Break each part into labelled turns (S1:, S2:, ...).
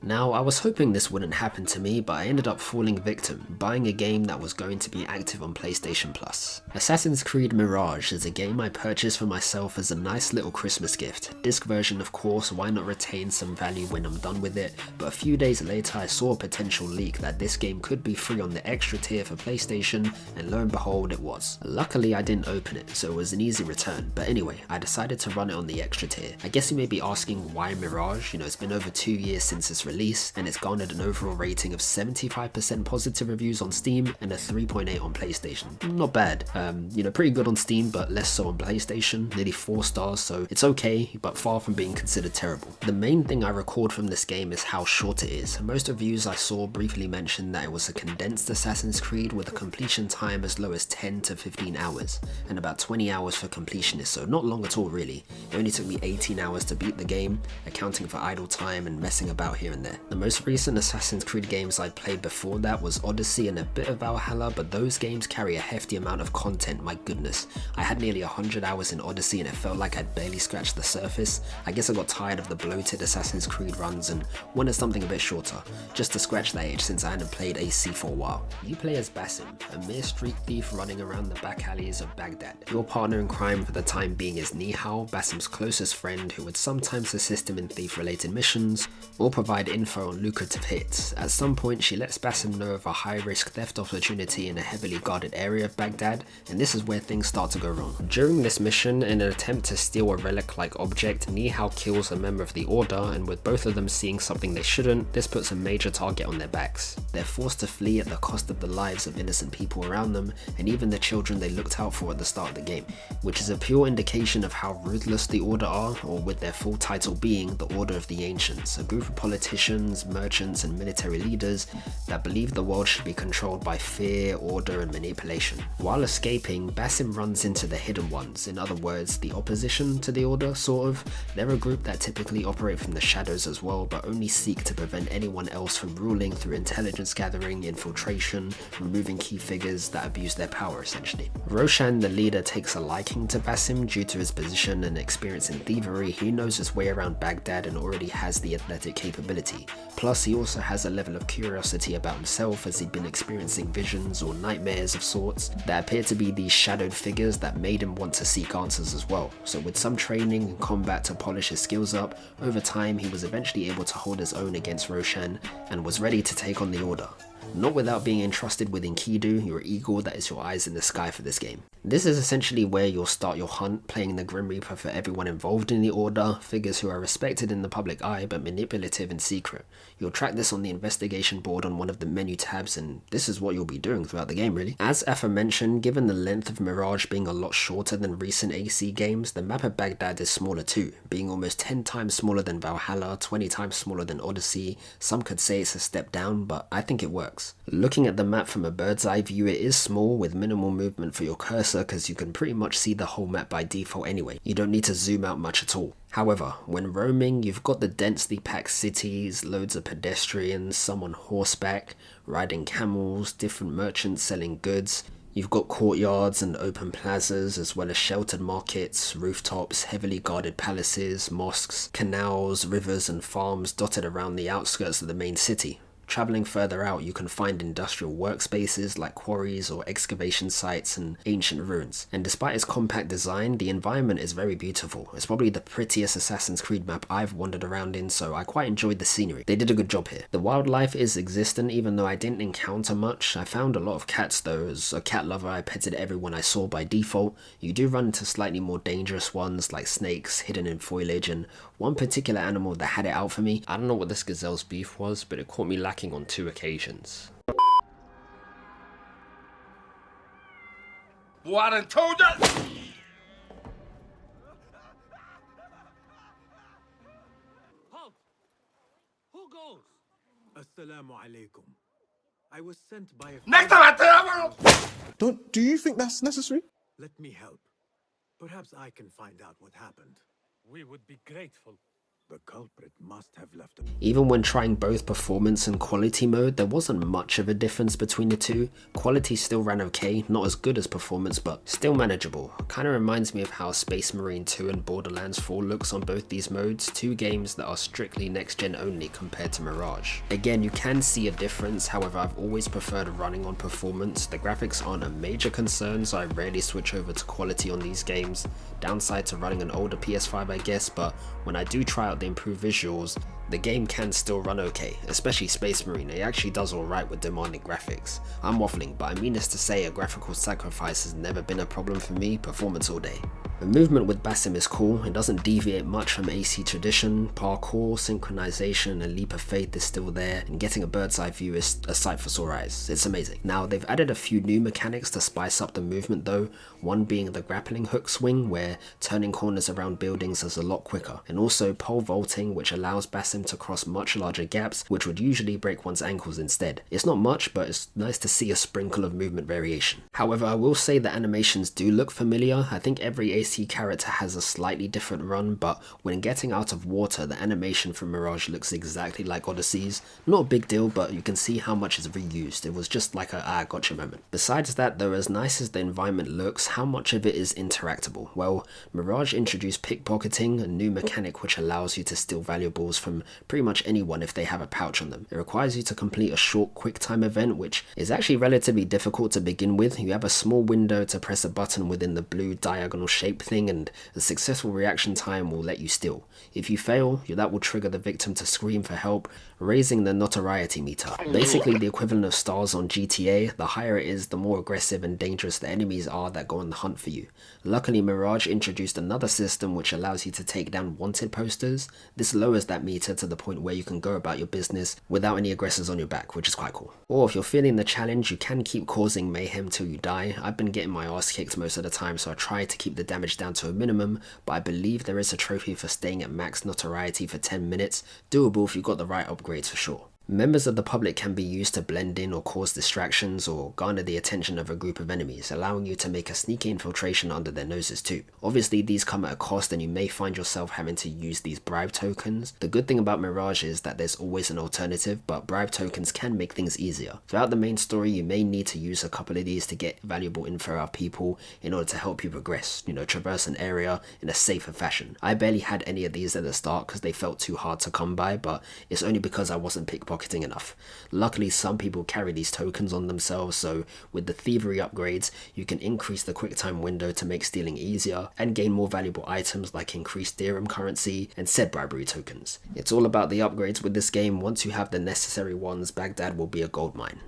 S1: Now, I was hoping this wouldn't happen to me, but I ended up falling victim, buying a game that was going to be active on PlayStation Plus. Assassin's Creed Mirage is a game I purchased for myself as a nice little Christmas gift. Disc version of course, why not retain some value when I'm done with it, but a few days later I saw a potential leak that this game could be free on the extra tier for PlayStation, and lo and behold it was. Luckily I didn't open it, so it was an easy return, but anyway, I decided to run it on the extra tier. I guess you may be asking why Mirage. It's been over 2 years since its release, and it's garnered an overall rating of 75% positive reviews on Steam and a 3.8 on PlayStation. Not bad. Pretty good on Steam, but less so on PlayStation, nearly 4 stars, so it's okay, but far from being considered terrible. The main thing I record from this game is how short it is. Most reviews I saw briefly mentioned that it was a condensed Assassin's Creed with a completion time as low as 10 to 15 hours, and about 20 hours for completionists, so not long at all really. It only took me 18 hours to beat the game, accounting for idle time and messing about here and there. The most recent Assassin's Creed games I played before that was Odyssey and a bit of Valhalla, but those games carry a hefty amount of content, my goodness. I had nearly 100 hours in Odyssey and it felt like I'd barely scratched the surface. I guess I got tired of the bloated Assassin's Creed runs and wanted something a bit shorter, just to scratch that itch since I hadn't played AC for a while. You play as Basim, a mere street thief running around the back alleys of Baghdad. Your partner in crime for the time being is Nihal, Basim's closest friend who would sometimes assist him in thief-related missions or provide info on lucrative hits. At some point she lets Basim know of a high-risk theft opportunity in a heavily guarded area of Baghdad, and this is where things start to go wrong. During this mission, in an attempt to steal a relic-like object, Nihal kills a member of the Order, and with both of them seeing something they shouldn't, this puts a major target on their backs. They're forced to flee at the cost of the lives of innocent people around them, and even the children they looked out for at the start of the game, which is a pure indication of how ruthless the Order are, or with their full title being the Order of the Ancients, a group of politicians, merchants, and military leaders that believe the world should be controlled by fear, order, and manipulation. While escaping, Basim runs into the Hidden Ones, in other words, the opposition to the Order, sort of. They're a group that typically operate from the shadows as well, but only seek to prevent anyone else from ruling through intelligence gathering, infiltration, removing key figures that abuse their power essentially. Roshan, the leader, takes a liking to Basim due to his position and experience in thievery. He knows his way around Baghdad and already has the athletic capability. Plus he also has a level of curiosity about himself, as he'd been experiencing visions or nightmares of sorts that appear to be these shadowed figures that made him want to seek answers as well. So with some training and combat to polish his skills up, over time he was eventually able to hold his own against Roshan and was ready to take on the Order. Not without being entrusted with Enkidu, your eagle that is your eyes in the sky for this game. This is essentially where you'll start your hunt, playing the Grim Reaper for everyone involved in the Order, figures who are respected in the public eye but manipulative in secret. You'll track this on the investigation board on one of the menu tabs, and this is what you'll be doing throughout the game really. As aforementioned, given the length of Mirage being a lot shorter than recent AC games, the map of Baghdad is smaller too, being almost 10 times smaller than Valhalla, 20 times smaller than Odyssey. Some could say it's a step down, but I think it works. Looking at the map from a bird's eye view, it is small with minimal movement for your cursor, because you can pretty much see the whole map by default anyway. You don't need to zoom out much at all. However, when roaming, you've got the densely packed cities, loads of pedestrians, some on horseback, riding camels, different merchants selling goods. You've got courtyards and open plazas, as well as sheltered markets, rooftops, heavily guarded palaces, mosques, canals, rivers and farms dotted around the outskirts of the main city. Travelling further out, you can find industrial workspaces like quarries or excavation sites and ancient ruins. And despite its compact design, the environment is very beautiful. It's probably the prettiest Assassin's Creed map I've wandered around in, so I quite enjoyed the scenery. They did a good job here. The wildlife is existent, even though I didn't encounter much. I found a lot of cats though. As a cat lover, I petted everyone I saw by default. You do run into slightly more dangerous ones like snakes hidden in foliage, and one particular animal that had it out for me. I don't know what this gazelle's beef was, but it caught me lacking on 2 occasions.
S2: Boy, I done told you!
S3: Halt! Who goes? Assalamu alaikum. I was sent by a...
S2: Next time I tell you!
S4: Do you think that's necessary?
S3: Let me help. Perhaps I can find out what happened.
S5: We would be grateful.
S3: The culprit must have left.
S1: Even when trying both performance and quality mode, there wasn't much of a difference between the two. Quality still ran okay, not as good as performance, but still manageable. Kinda reminds me of how Space Marine 2 and Borderlands 4 looks on both these modes, two games that are strictly next gen only compared to Mirage. Again, you can see a difference, however I've always preferred running on performance. The graphics aren't a major concern, so I rarely switch over to quality on these games. Downside to running an older PS5 I guess, but when I do try out the improved visuals, the game can still run okay, especially Space Marine. It actually does alright with demanding graphics. I'm waffling, but I mean this to say a graphical sacrifice has never been a problem for me, performance all day. The movement with Basim is cool, it doesn't deviate much from AC tradition. Parkour, synchronization and leap of faith is still there, and getting a bird's eye view is a sight for sore eyes. It's amazing. Now they've added a few new mechanics to spice up the movement though, one being the grappling hook swing where turning corners around buildings is a lot quicker, and also pole vaulting which allows Basim to cross much larger gaps which would usually break one's ankles instead. It's not much, but it's nice to see a sprinkle of movement variation. However, I will say the animations do look familiar. I think every AC character has a slightly different run, but when getting out of water, the animation from Mirage looks exactly like Odyssey's. Not a big deal, but you can see how much is reused. It was just like a gotcha moment. Besides that though, as nice as the environment looks, how much of it is interactable? Well, Mirage introduced pickpocketing, a new mechanic which allows you to steal valuables from pretty much anyone if they have a pouch on them. It requires you to complete a short quick time event, which is actually relatively difficult to begin with. You have a small window to press a button within the blue diagonal shape thing, and a successful reaction time will let you steal. If you fail, that will trigger the victim to scream for help, raising the notoriety meter. Basically the equivalent of stars on GTA. The higher it is, the more aggressive and dangerous the enemies are that go on the hunt for you. Luckily, Mirage introduced another system which allows you to take down wanted posters. This lowers that meter to the point where you can go about your business without any aggressors on your back, which is quite cool. Or if you're feeling the challenge, you can keep causing mayhem till you die. I've been getting my ass kicked most of the time, so I try to keep the damage down to a minimum, but I believe there is a trophy for staying at max notoriety for 10 minutes. Doable if you've got the right upgrades for sure. Members of the public can be used to blend in or cause distractions or garner the attention of a group of enemies, allowing you to make a sneaky infiltration under their noses too. Obviously these come at a cost and you may find yourself having to use these bribe tokens. The good thing about Mirage is that there's always an alternative, but bribe tokens can make things easier. Throughout the main story you may need to use a couple of these to get valuable info out of people in order to help you progress, traverse an area in a safer fashion. I barely had any of these at the start because they felt too hard to come by, but it's only because I wasn't pickpocketing enough. Luckily some people carry these tokens on themselves, so with the thievery upgrades you can increase the quick time window to make stealing easier and gain more valuable items like increased dirham currency and said bribery tokens. It's all about the upgrades with this game. Once you have the necessary ones, Baghdad will be a gold mine.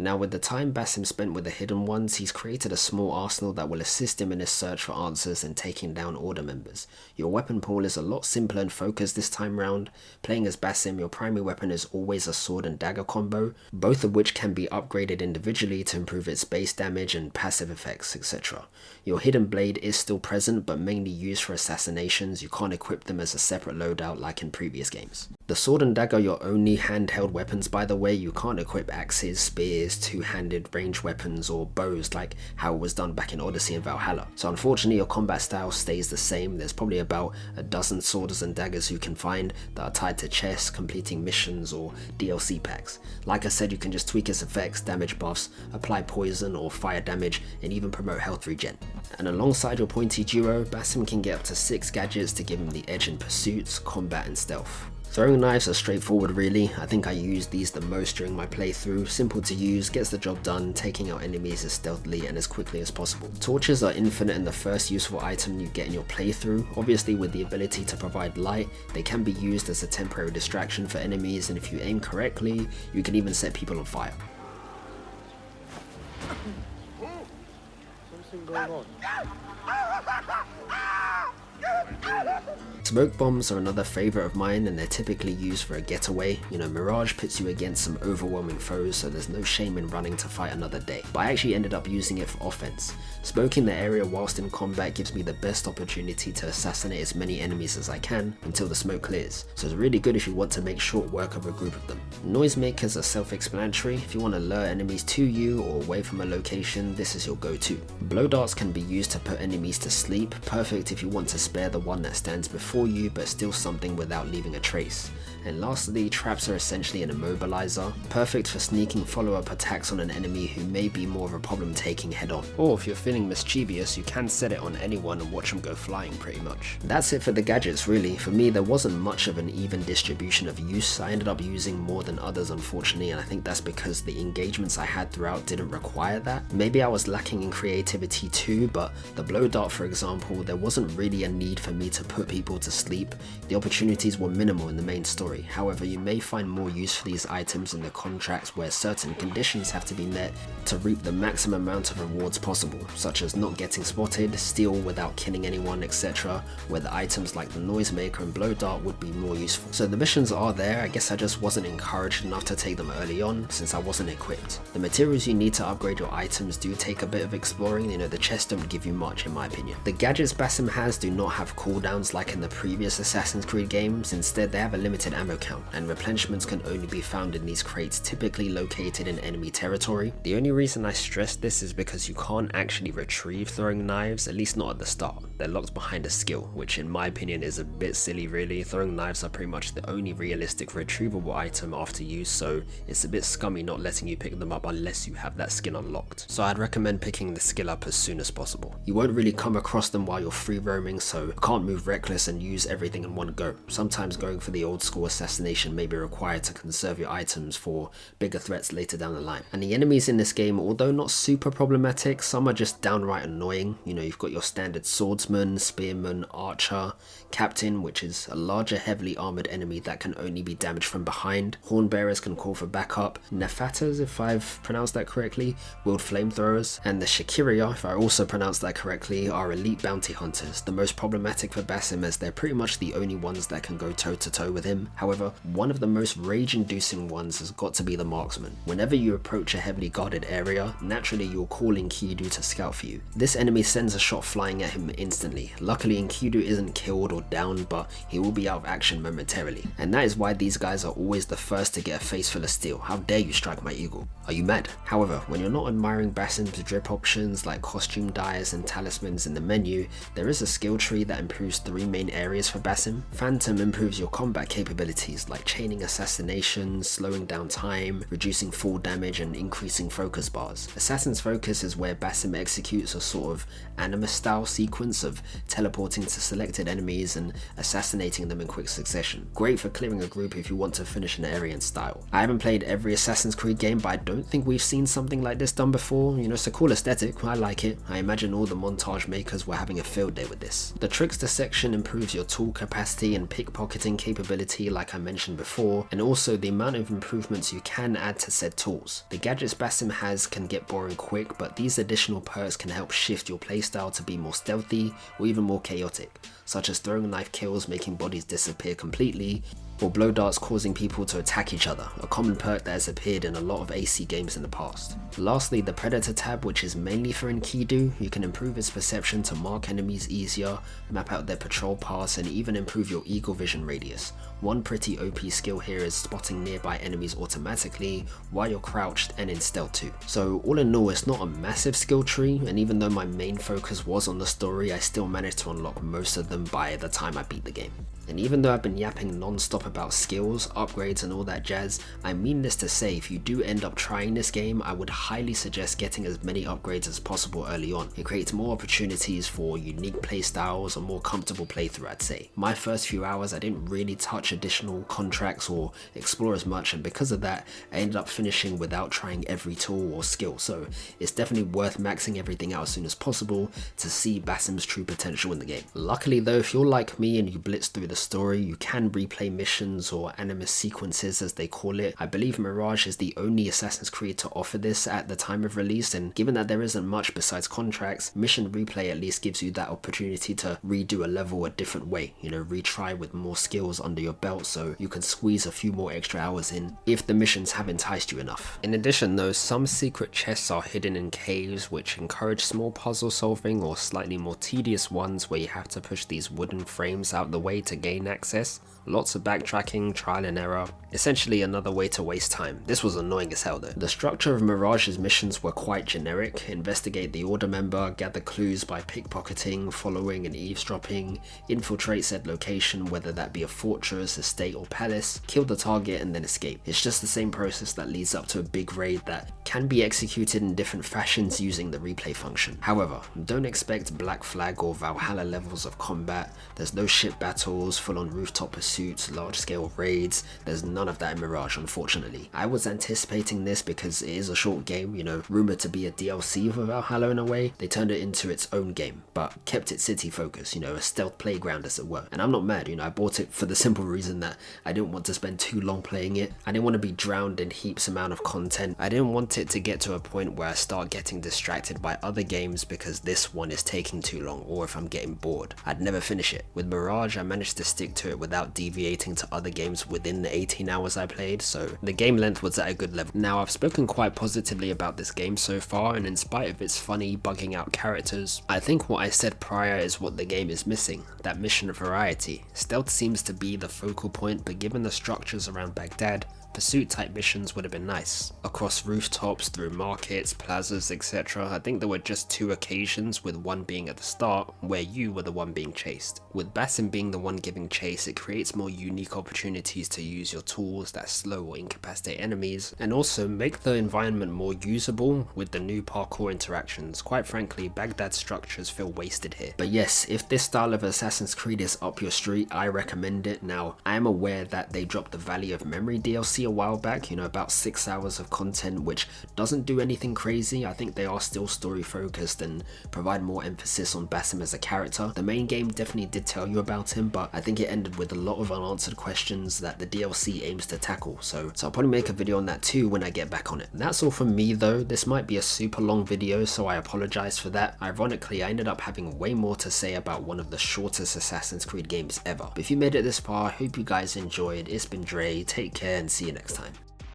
S1: Now with the time Basim spent with the hidden ones, he's created a small arsenal that will assist him in his search for answers and taking down order members. Your weapon pool is a lot simpler and focused this time round. Playing as Basim, your primary weapon is always a sword and dagger combo, both of which can be upgraded individually to improve its base damage and passive effects, etc. Your hidden blade is still present but mainly used for assassinations. You can't equip them as a separate loadout like in previous games. The sword and dagger are your only handheld weapons, by the way. You can't equip axes, spears, two-handed range weapons or bows like how it was done back in Odyssey and Valhalla. So unfortunately your combat style stays the same. There's probably about a dozen swords and daggers you can find that are tied to chests, completing missions or DLC packs. Like I said, you can just tweak its effects, damage buffs, apply poison or fire damage, and even promote health regen. And alongside your pointy duo, Basim can get up to 6 gadgets to give him the edge in pursuits, combat and stealth. Throwing knives are straightforward really. I think I used these the most during my playthrough. Simple to use, gets the job done, taking out enemies as stealthily and as quickly as possible. Torches are infinite and the first useful item you get in your playthrough. Obviously with the ability to provide light, they can be used as a temporary distraction for enemies, and if you aim correctly, you can even set people on fire.
S3: Something going on.
S1: Smoke bombs are another favourite of mine, and they're typically used for a getaway. Mirage puts you against some overwhelming foes, so there's no shame in running to fight another day. But I actually ended up using it for offense. Smoking the area whilst in combat gives me the best opportunity to assassinate as many enemies as I can until the smoke clears, so it's really good if you want to make short work of a group of them. Noisemakers are self-explanatory. If you want to lure enemies to you or away from a location, this is your go-to. Blow darts can be used to put enemies to sleep, perfect if you want to spare the one that stands before for you but still something without leaving a trace. And lastly, traps are essentially an immobilizer, perfect for sneaking follow-up attacks on an enemy who may be more of a problem taking head on. Or if you're feeling mischievous, you can set it on anyone and watch them go flying pretty much. That's it for the gadgets really. For me, there wasn't much of an even distribution of use. I ended up using more than others unfortunately, and I think that's because the engagements I had throughout didn't require that. Maybe I was lacking in creativity too, but the blow dart for example, there wasn't really a need for me to put people to sleep. The opportunities were minimal in the main story. However, you may find more use for these items in the contracts where certain conditions have to be met to reap the maximum amount of rewards possible, such as not getting spotted, steal without killing anyone, etc., where the items like the noisemaker and blow dart would be more useful. So the missions are there, I guess I just wasn't encouraged enough to take them early on since I wasn't equipped. The materials you need to upgrade your items do take a bit of exploring, the chests don't give you much in my opinion. The gadgets Basim has do not have cooldowns like in the previous Assassin's Creed games, instead they have a limited ammo count, and replenishments can only be found in these crates typically located in enemy territory. The only reason I stress this is because you can't actually retrieve throwing knives, at least not at the start. They're locked behind a skill, which in my opinion is a bit silly really. Throwing knives are pretty much the only realistic retrievable item after use, so it's a bit scummy not letting you pick them up unless you have that skill unlocked. So I'd recommend picking the skill up as soon as possible. You won't really come across them while you're free roaming, so you can't move reckless and use everything in one go. Sometimes going for the old school assassination may be required to conserve your items for bigger threats later down the line. And the enemies in this game, although not super problematic, some are just downright annoying. You've got your standard swordsman, spearman, archer, captain, which is a larger heavily armored enemy that can only be damaged from behind. Horn bearers can call for backup. Nefatas, if I've pronounced that correctly, wield flamethrowers. And the Shakiria, if I also pronounced that correctly, are elite bounty hunters. The most problematic for Basim as they're pretty much the only ones that can go toe to toe with him. However, one of the most rage-inducing ones has got to be the marksman. Whenever you approach a heavily guarded area, naturally you're calling Enkidu to scout for you. This enemy sends a shot flying at him instantly. Luckily Enkidu isn't killed or down, but he will be out of action momentarily. And that is why these guys are always the first to get a face full of steel. How dare you strike my eagle? Are you mad? However, when you're not admiring Basim's drip options like costume dyes and talismans in the menu, there is a skill tree that improves 3 main areas for Basim. Phantom improves your combat capabilities like chaining assassinations, slowing down time, reducing fall damage and increasing focus bars. Assassin's Focus is where Basim executes a sort of Animus style sequence of teleporting to selected enemies and assassinating them in quick succession. Great for clearing a group if you want to finish an area in style. I haven't played every Assassin's Creed game, but I don't think we've seen something like this done before. It's a cool aesthetic, I like it. I imagine all the montage makers were having a field day with this. The Trickster section improves your tool capacity and pickpocketing capability like I mentioned before, and also the amount of improvements you can add to said tools. The gadgets Basim has can get boring quick, but these additional perks can help shift your playstyle to be more stealthy or even more chaotic, such as throwing knife kills making bodies disappear completely, or blow darts causing people to attack each other, a common perk that has appeared in a lot of AC games in the past. Lastly, the Predator tab, which is mainly for Enkidu. You can improve its perception to mark enemies easier, map out their patrol paths, and even improve your eagle vision radius. One pretty OP skill here is spotting nearby enemies automatically while you're crouched and in stealth too. So all in all, it's not a massive skill tree, and even though my main focus was on the story, I still managed to unlock most of them by the time I beat the game. And even though I've been yapping non-stop about skills, upgrades and all that jazz, I mean this to say if you do end up trying this game, I would highly suggest getting as many upgrades as possible early on. It creates more opportunities for unique playstyles, a more comfortable playthrough I'd say. My first few hours I didn't really touch additional contracts or explore as much, and because of that I ended up finishing without trying every tool or skill, so it's definitely worth maxing everything out as soon as possible to see Basim's true potential in the game. Luckily though, if you're like me and you blitz through the story, you can replay missions or animus sequences as they call it. I believe Mirage is the only Assassin's Creed to offer this at the time of release, and given that there isn't much besides contracts, mission replay at least gives you that opportunity to redo a level a different way, retry with more skills under your belt so you can squeeze a few more extra hours in if the missions have enticed you enough. In addition though, some secret chests are hidden in caves which encourage small puzzle solving or slightly more tedious ones where you have to push these wooden frames out the way to gain gain access. Lots of backtracking, trial and error, essentially another way to waste time. This was annoying as hell though. The structure of Mirage's missions were quite generic. Investigate the Order member, gather clues by pickpocketing, following and eavesdropping, infiltrate said location, whether that be a fortress, estate or palace, kill the target and then escape. It's just the same process that leads up to a big raid that can be executed in different fashions using the replay function. However, don't expect Black Flag or Valhalla levels of combat. There's no ship battles, full on rooftop pursuits, large scale raids. There's none of that in Mirage, unfortunately. I was anticipating this because it is a short game, you know, rumored to be a DLC for Valhalla in a way. They turned it into its own game, but kept it city focused, you know, a stealth playground as it were. And I'm not mad, you know, I bought it for the simple reason that I didn't want to spend too long playing it. I didn't want to be drowned in heaps amount of content. I didn't want it to get to a point where I start getting distracted by other games because this one is taking too long, or if I'm getting bored, I'd never finish it. With Mirage, I managed to stick to it without deviating to other games within the 18 hours I played, so the game length was at a good level. Now, I've spoken quite positively about this game so far, and in spite of its funny, bugging out characters, I think what I said prior is what the game is missing, that mission variety. Stealth seems to be the focal point, but given the structures around Baghdad, pursuit type missions would have been nice. Across rooftops, through markets, plazas, etc. I think there were just 2 occasions, with one being at the start, where you were the one being chased. With Basim being the one giving chase, it creates more unique opportunities to use your tools that slow or incapacitate enemies, and also make the environment more usable with the new parkour interactions. Quite frankly, Baghdad structures feel wasted here. But yes, if this style of Assassin's Creed is up your street, I recommend it. Now, I am aware that they dropped the Valley of Memory DLC a while back, you know, about 6 hours of content, which doesn't do anything crazy. I think they are still story focused and provide more emphasis on Basim as a character. The main game definitely did tell you about him, but I think it ended with a lot of unanswered questions that the DLC aims to tackle, so I'll probably make a video on that too when I get back on it. And that's all from me though. This might be a super long video, so I apologize for that. Ironically, I ended up having way more to say about one of the shortest Assassin's Creed games ever. But if you made it this far, I hope you guys enjoyed. It's been Dre, take care and see you next time.